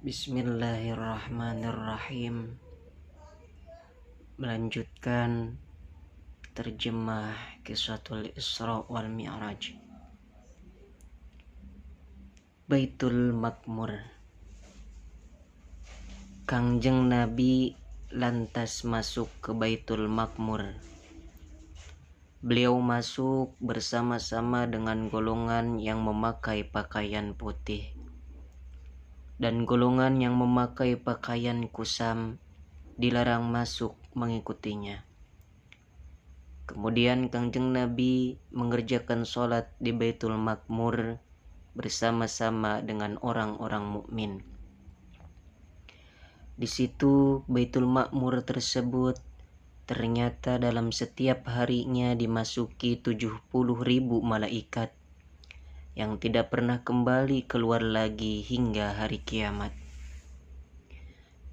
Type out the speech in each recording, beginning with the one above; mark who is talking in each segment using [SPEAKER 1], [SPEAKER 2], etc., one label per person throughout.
[SPEAKER 1] Bismillahirrahmanirrahim. Melanjutkan terjemah Kisahul Isra wal Mi'raj. Baitul Makmur. Kangjeng Nabi lantas masuk ke Baitul Makmur. Beliau masuk bersama-sama dengan golongan yang memakai pakaian putih dan golongan yang memakai pakaian kusam dilarang masuk mengikutinya. Kemudian Kangjeng Nabi mengerjakan sholat di Baitul Makmur bersama-sama dengan orang-orang mukmin. Di situ Baitul Makmur tersebut ternyata dalam setiap harinya dimasuki 70.000 malaikat yang tidak pernah kembali keluar lagi hingga hari kiamat.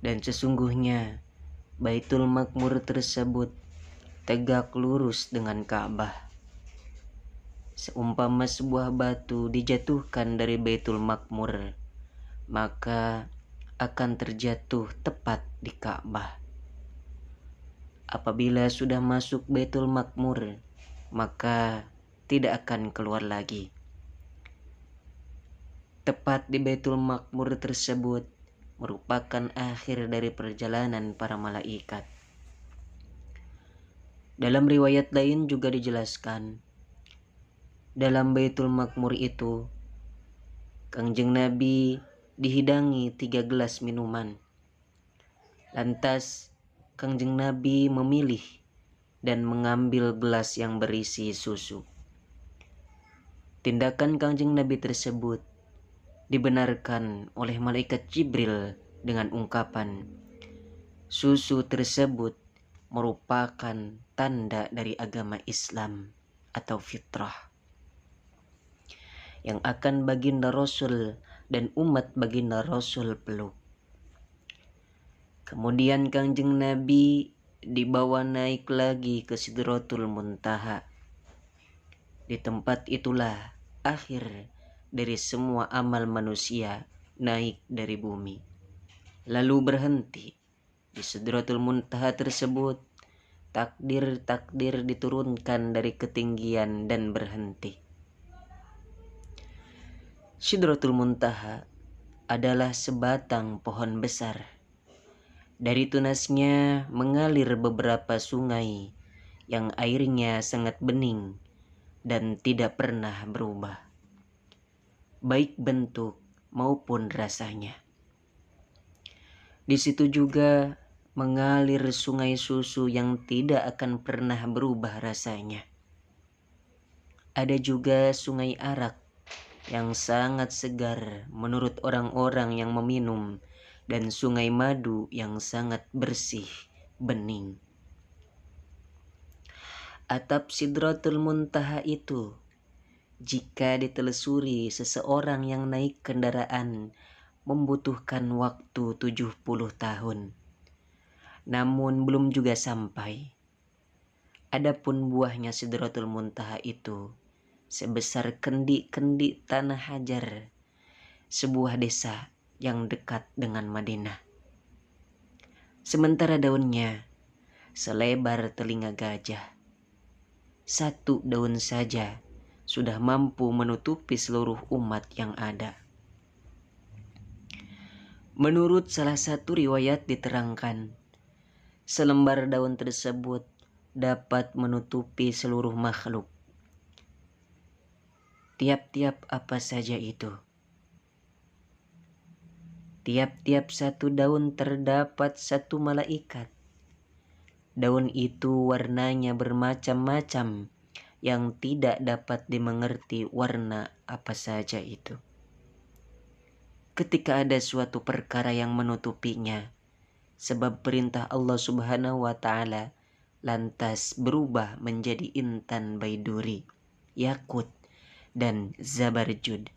[SPEAKER 1] Dan sesungguhnya Baitul Makmur tersebut tegak lurus dengan Ka'bah. Seumpama sebuah batu dijatuhkan dari Baitul Makmur, maka akan terjatuh tepat di Ka'bah. Apabila sudah masuk Baitul Makmur, maka tidak akan keluar lagi. Tepat di Baitul Makmur tersebut merupakan akhir dari perjalanan para malaikat. Dalam riwayat lain juga dijelaskan, dalam Baitul Makmur itu Kangjeng Nabi dihidangi 3 gelas minuman. Lantas Kangjeng Nabi memilih dan mengambil gelas yang berisi susu. Tindakan Kangjeng Nabi tersebut dibenarkan oleh malaikat Jibril dengan ungkapan, susu tersebut merupakan tanda dari agama Islam atau fitrah yang akan baginda Rasul dan umat baginda Rasul peluk. Kemudian Kangjeng Nabi dibawa naik lagi ke Sidratul Muntaha. Di tempat itulah akhir dari semua amal manusia naik dari bumi, lalu berhenti. Di Sidratul Muntaha tersebut takdir-takdir diturunkan dari ketinggian dan berhenti. Sidratul Muntaha adalah sebatang pohon besar. Dari tunasnya mengalir beberapa sungai yang airnya sangat bening dan tidak pernah berubah, baik bentuk maupun rasanya. Di situ juga mengalir sungai susu yang tidak akan pernah berubah rasanya. Ada juga sungai arak yang sangat segar menurut orang-orang yang meminum, dan sungai madu yang sangat bersih, bening. Atap Sidratul Muntaha itu, jika ditelusuri seseorang yang naik kendaraan, membutuhkan waktu 70 tahun. Namun belum juga sampai. Adapun buahnya Sidratul Muntaha itu sebesar kendi-kendi tanah Hajar, sebuah desa yang dekat dengan Madinah. Sementara daunnya selebar telinga gajah. Satu daun saja sudah mampu menutupi seluruh umat yang ada. Menurut salah satu riwayat diterangkan, selembar daun tersebut dapat menutupi seluruh makhluk. Tiap-tiap apa saja itu. Tiap-tiap satu daun terdapat satu malaikat. Daun itu warnanya bermacam-macam yang tidak dapat dimengerti warna apa saja itu. Ketika ada suatu perkara yang menutupinya, sebab perintah Allah Subhanahu wa Ta'ala, lantas berubah menjadi intan baiduri, yakut, dan zabarjud.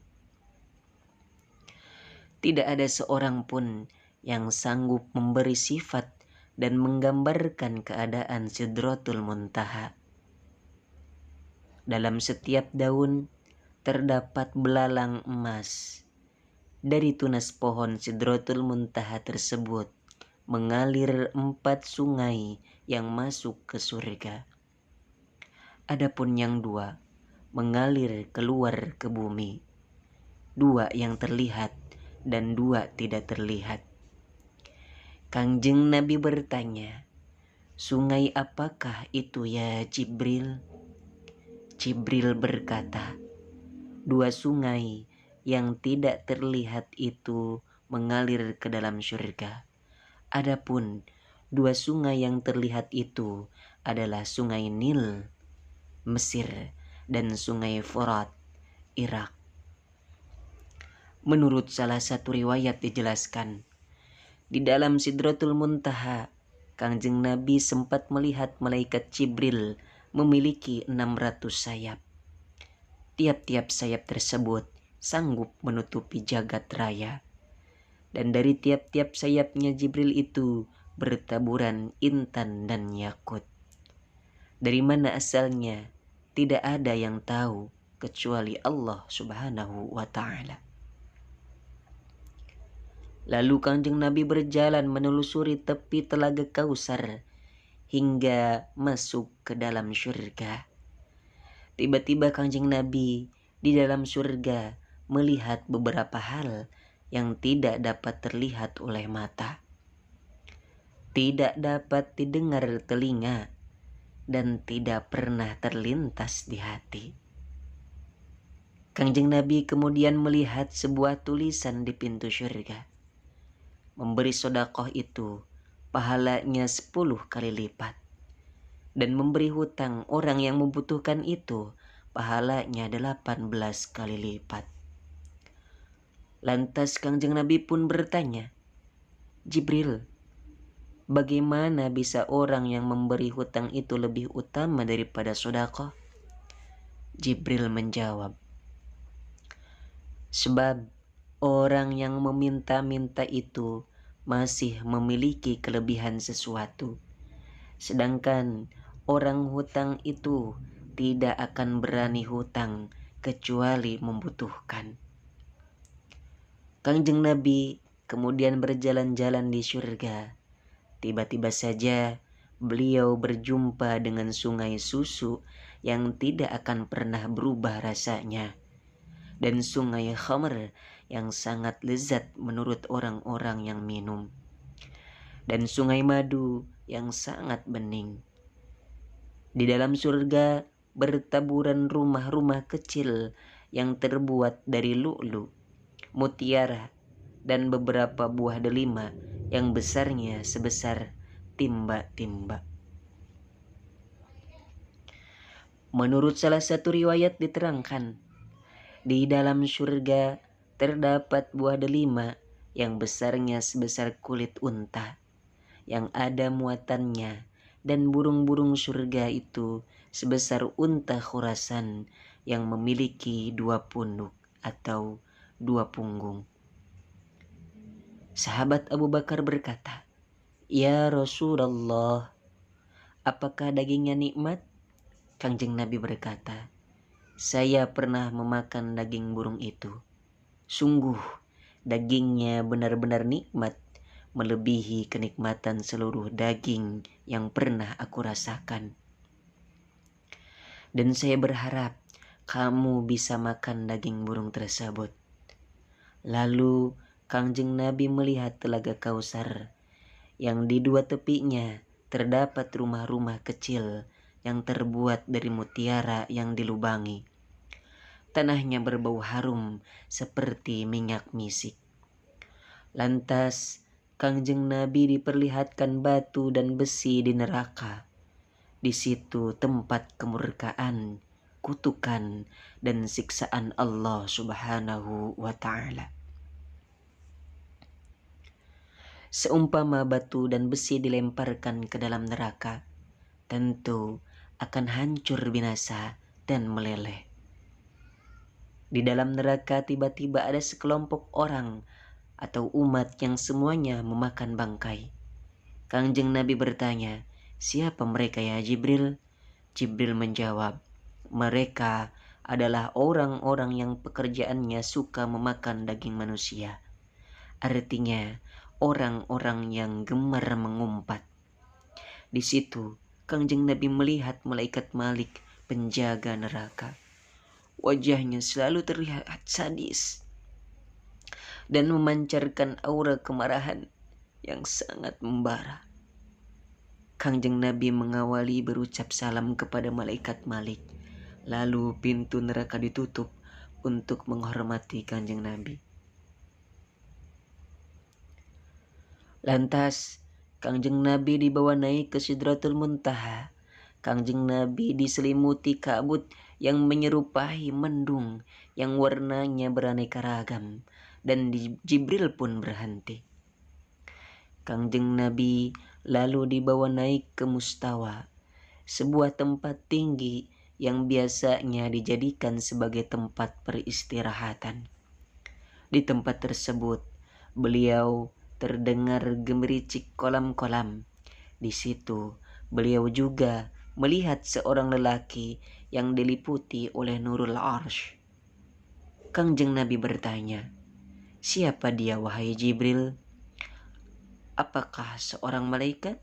[SPEAKER 1] Tidak ada seorang pun yang sanggup memberi sifat dan menggambarkan keadaan Sidratul Muntaha. Dalam setiap daun terdapat belalang emas. Dari tunas pohon Sidratul Muntaha tersebut mengalir 4 sungai yang masuk ke surga. Adapun yang 2 mengalir keluar ke bumi. 2 yang terlihat dan 2 tidak terlihat. Kangjeng Nabi bertanya, "Sungai apakah itu ya Jibril?" Jibril berkata, 2 sungai yang tidak terlihat itu mengalir ke dalam surga. Adapun 2 sungai yang terlihat itu adalah sungai Nil, Mesir, dan sungai Furat, Irak. Menurut salah satu riwayat dijelaskan, di dalam Sidratul Muntaha, Kangjeng Nabi sempat melihat malaikat Jibril memiliki 600 sayap. Tiap-tiap sayap tersebut sanggup menutupi jagat raya. Dan dari tiap-tiap sayapnya Jibril itu bertaburan intan dan yakut. Dari mana asalnya? Tidak ada yang tahu kecuali Allah Subhanahu wa ta'ala. Lalu Kangjeng Nabi berjalan menelusuri tepi Telaga Kausar hingga masuk ke dalam surga. Tiba-tiba Kangjeng Nabi di dalam surga melihat beberapa hal yang tidak dapat terlihat oleh mata, tidak dapat didengar telinga, dan tidak pernah terlintas di hati. Kangjeng Nabi kemudian melihat sebuah tulisan di pintu surga. Memberi sedekah itu pahalanya 10 kali lipat. Dan memberi hutang orang yang membutuhkan itu pahalanya 18 kali lipat. Lantas Kangjeng Nabi pun bertanya, "Jibril, bagaimana bisa orang yang memberi hutang itu lebih utama daripada sedekah?" Jibril menjawab, "Sebab orang yang meminta-minta itu masih memiliki kelebihan sesuatu. Sedangkan orang hutang itu tidak akan berani hutang kecuali membutuhkan." Kangjeng Nabi kemudian berjalan-jalan di surga. Tiba-tiba saja beliau berjumpa dengan sungai susu yang tidak akan pernah berubah rasanya, dan sungai khamr yang sangat lezat menurut orang-orang yang minum, dan sungai madu yang sangat bening. Di dalam surga bertaburan rumah-rumah kecil yang terbuat dari lu'lu', mutiara, dan beberapa buah delima yang besarnya sebesar timba-timba. Menurut salah satu riwayat diterangkan, di dalam surga terdapat buah delima yang besarnya sebesar kulit unta, yang ada muatannya, dan burung-burung surga itu sebesar unta Khurasan yang memiliki 2 punuk atau 2 punggung. Sahabat Abu Bakar berkata, "Ya Rasulullah, apakah dagingnya nikmat?" Kangjeng Nabi berkata, "Saya pernah memakan daging burung itu. Sungguh dagingnya benar-benar nikmat, melebihi kenikmatan seluruh daging yang pernah aku rasakan. Dan saya berharap kamu bisa makan daging burung tersebut." Lalu Kangjeng Nabi melihat Telaga Kausar yang di 2 tepinya terdapat rumah-rumah kecil yang terbuat dari mutiara yang dilubangi. Tanahnya berbau harum seperti minyak misik. Lantas Kangjeng Nabi diperlihatkan batu dan besi di neraka. Di situ tempat kemurkaan, kutukan, dan siksaan Allah Subhanahu wa ta'ala. Seumpama batu dan besi dilemparkan ke dalam neraka, tentu akan hancur binasa dan meleleh. Di dalam neraka tiba-tiba ada sekelompok orang atau umat yang semuanya memakan bangkai. Kangjeng Nabi bertanya, "Siapa mereka ya Jibril?" Jibril menjawab, "Mereka adalah orang-orang yang pekerjaannya suka memakan daging manusia. Artinya, orang-orang yang gemar mengumpat. Di situ, Kangjeng Nabi melihat malaikat Malik, penjaga neraka. Wajahnya selalu terlihat sadis dan memancarkan aura kemarahan yang sangat membara. Kangjeng Nabi mengawali berucap salam kepada malaikat Malik. Lalu pintu neraka ditutup untuk menghormati Kangjeng Nabi. Lantas Kangjeng Nabi dibawa naik ke Sidratul Muntaha. Kangjeng Nabi diselimuti kabut yang menyerupai mendung yang warnanya beraneka ragam, dan Jibril pun berhenti. Kangjeng Nabi lalu dibawa naik ke Mustawa, sebuah tempat tinggi yang biasanya dijadikan sebagai tempat peristirahatan. Di tempat tersebut, beliau terdengar gemericik kolam-kolam. Di situ, beliau juga melihat seorang lelaki yang diliputi oleh nurul arsh. Kangjeng Nabi bertanya, "Siapa dia wahai Jibril? Apakah seorang malaikat?"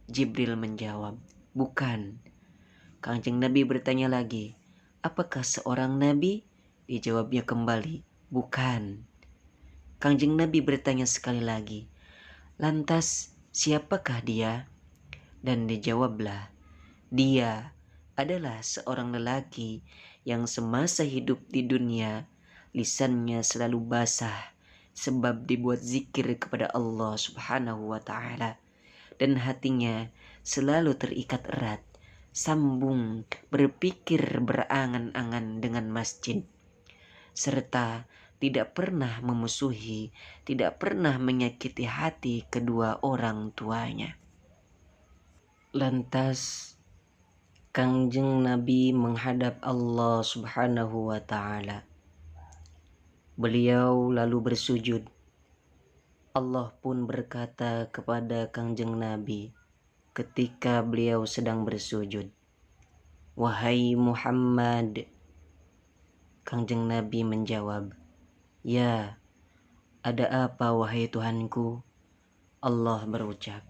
[SPEAKER 1] Jibril menjawab, "Bukan." Kangjeng Nabi bertanya lagi, "Apakah seorang nabi?" Dijawabnya kembali, "Bukan." Kangjeng Nabi bertanya sekali lagi, "Lantas siapakah dia?" Dan dijawablah, "Dia adalah seorang lelaki yang semasa hidup di dunia lisannya selalu basah sebab dibuat zikir kepada Allah Subhanahu wa ta'ala, dan hatinya selalu terikat erat, sambung berpikir berangan-angan dengan masjid, serta tidak pernah memusuhi, tidak pernah menyakiti hati kedua orang tuanya." Lantas Kangjeng Nabi menghadap Allah Subhanahu wa ta'ala. Beliau lalu bersujud. Allah pun berkata kepada Kangjeng Nabi ketika beliau sedang bersujud, "Wahai Muhammad." Kangjeng Nabi menjawab, "Ya, ada apa wahai Tuhanku?" Allah berucap,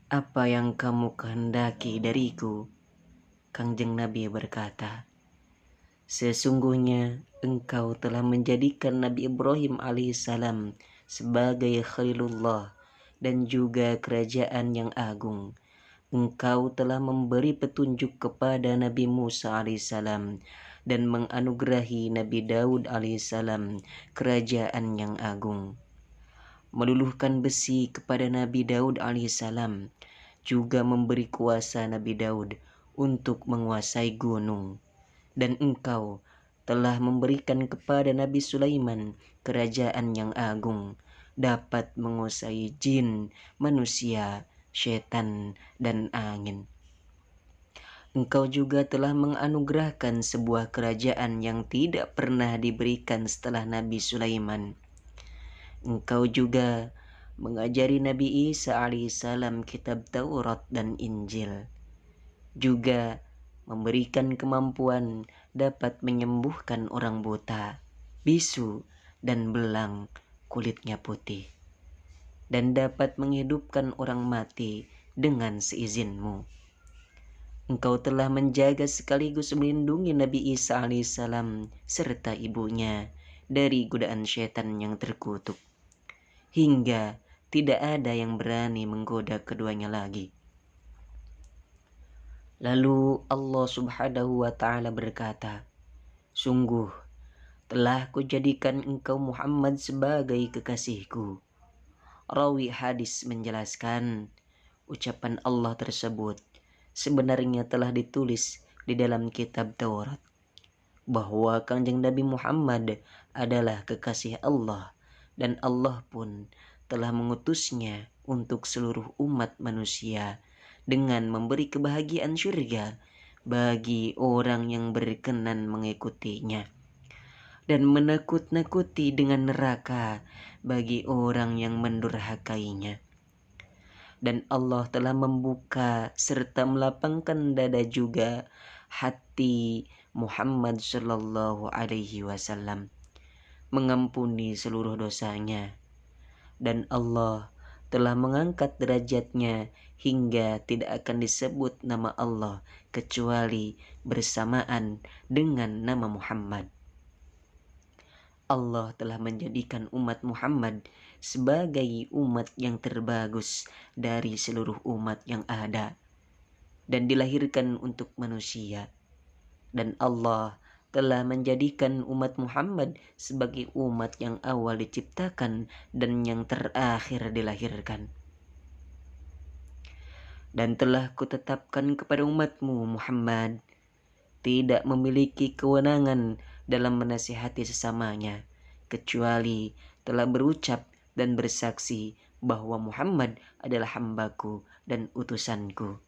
[SPEAKER 1] "Apa yang kamu kehendaki dariku?" Kangjeng Nabi berkata, "Sesungguhnya engkau telah menjadikan Nabi Ibrahim alaihissalam sebagai Khalilullah dan juga kerajaan yang agung. Engkau telah memberi petunjuk kepada Nabi Musa alaihissalam dan menganugerahi Nabi Daud alaihissalam kerajaan yang agung. Meluluhkan besi kepada Nabi Daud alaihissalam, juga memberi kuasa Nabi Daud untuk menguasai gunung. Dan engkau telah memberikan kepada Nabi Sulaiman kerajaan yang agung, dapat menguasai jin, manusia, setan, dan angin. Engkau juga telah menganugerahkan sebuah kerajaan yang tidak pernah diberikan setelah Nabi Sulaiman. Engkau juga mengajari Nabi Isa alaihissalam kitab Taurat dan Injil, juga memberikan kemampuan dapat menyembuhkan orang buta, bisu, dan belang kulitnya putih, dan dapat menghidupkan orang mati dengan seizinmu. Engkau telah menjaga sekaligus melindungi Nabi Isa alaihissalam serta ibunya dari godaan syaitan yang terkutuk, hingga tidak ada yang berani menggoda keduanya lagi. Lalu Allah Subhanahu wa ta'ala berkata, "Sungguh telah kujadikan engkau Muhammad sebagai kekasihku." Rawi hadis menjelaskan, ucapan Allah tersebut sebenarnya telah ditulis di dalam kitab Taurat, bahwa Kangjeng Nabi Muhammad adalah kekasih Allah, dan Allah pun telah mengutusnya untuk seluruh umat manusia dengan memberi kebahagiaan surga bagi orang yang berkenan mengikutinya, dan menakut-nakuti dengan neraka bagi orang yang mendurhakainya. Dan Allah telah membuka serta melapangkan dada juga hati Muhammad Shallallahu Alaihi Wasallam, mengampuni seluruh dosanya, dan Allah telah mengangkat derajatnya hingga tidak akan disebut nama Allah kecuali bersamaan dengan nama Muhammad. Allah telah menjadikan umat Muhammad sebagai umat yang terbagus dari seluruh umat yang ada dan dilahirkan untuk manusia. Dan Allah telah menjadikan umat Muhammad sebagai umat yang awal diciptakan dan yang terakhir dilahirkan. Dan telah kutetapkan kepada umatmu Muhammad tidak memiliki kewenangan dalam menasihati sesamanya, kecuali telah berucap dan bersaksi bahwa Muhammad adalah hambaku dan utusanku.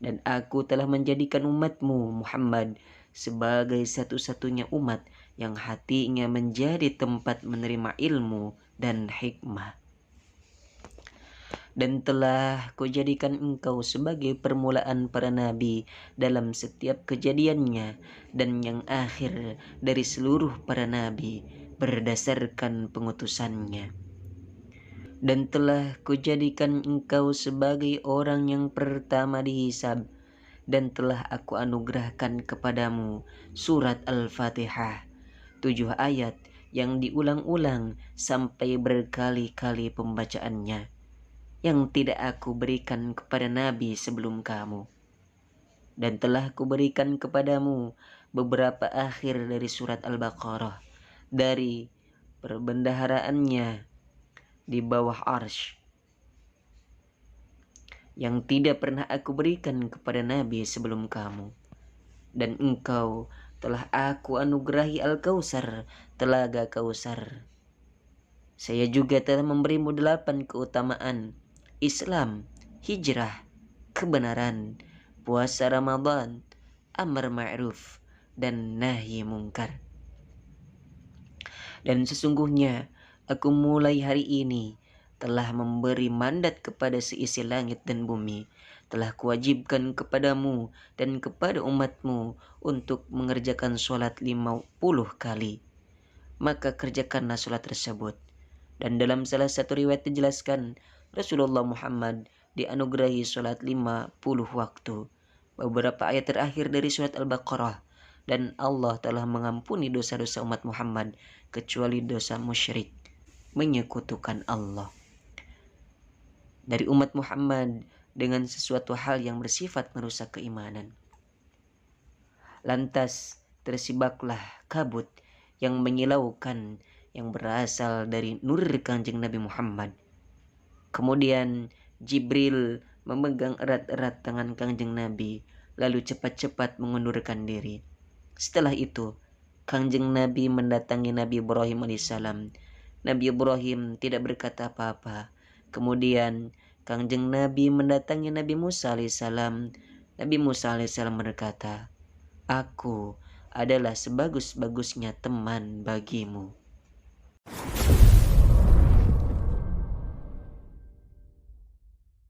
[SPEAKER 1] Dan aku telah menjadikan umatmu Muhammad sebagai satu-satunya umat yang hatinya menjadi tempat menerima ilmu dan hikmah. Dan telah kujadikan engkau sebagai permulaan para nabi dalam setiap kejadiannya, dan yang akhir dari seluruh para nabi berdasarkan pengutusannya. Dan telah kujadikan engkau sebagai orang yang pertama dihisab, dan telah aku anugerahkan kepadamu surat Al-Fatihah, 7 ayat yang diulang-ulang sampai berkali-kali pembacaannya, yang tidak aku berikan kepada nabi sebelum kamu. Dan telah kuberikan kepadamu beberapa akhir dari surat Al-Baqarah, dari perbendaharaannya di bawah arsy, yang tidak pernah aku berikan kepada nabi sebelum kamu. Dan engkau telah aku anugerahi Al-Kautsar, telaga Kautsar. Saya juga telah memberimu 8 keutamaan: Islam, hijrah, kebenaran, puasa Ramadan, amar ma'ruf, dan nahi mungkar. Dan sesungguhnya aku mulai hari ini telah memberi mandat kepada seisi langit dan bumi, telah kuwajibkan kepadamu dan kepada umatmu untuk mengerjakan sholat 50 kali. Maka kerjakanlah sholat tersebut. Dan dalam salah satu riwayat dijelaskan, Rasulullah Muhammad dianugerahi sholat 50 waktu. Beberapa ayat terakhir dari surat Al-Baqarah, dan Allah telah mengampuni dosa-dosa umat Muhammad kecuali dosa musyrik, menyekutukan Allah. Dari umat Muhammad dengan sesuatu hal yang bersifat merusak keimanan. Lantas tersibaklah kabut yang menyilaukan yang berasal dari nur Kanjeng Nabi Muhammad. Kemudian Jibril memegang erat-erat tangan Kanjeng Nabi, lalu cepat-cepat mengundurkan diri. Setelah itu Kanjeng Nabi mendatangi Nabi Ibrahim alaihissalam. Nabi Ibrahim tidak berkata apa-apa. Kemudian Kanjeng Nabi mendatangi Nabi Musa alaihissalam. Nabi Musa alaihissalam berkata, "Aku adalah sebagus-bagusnya teman bagimu."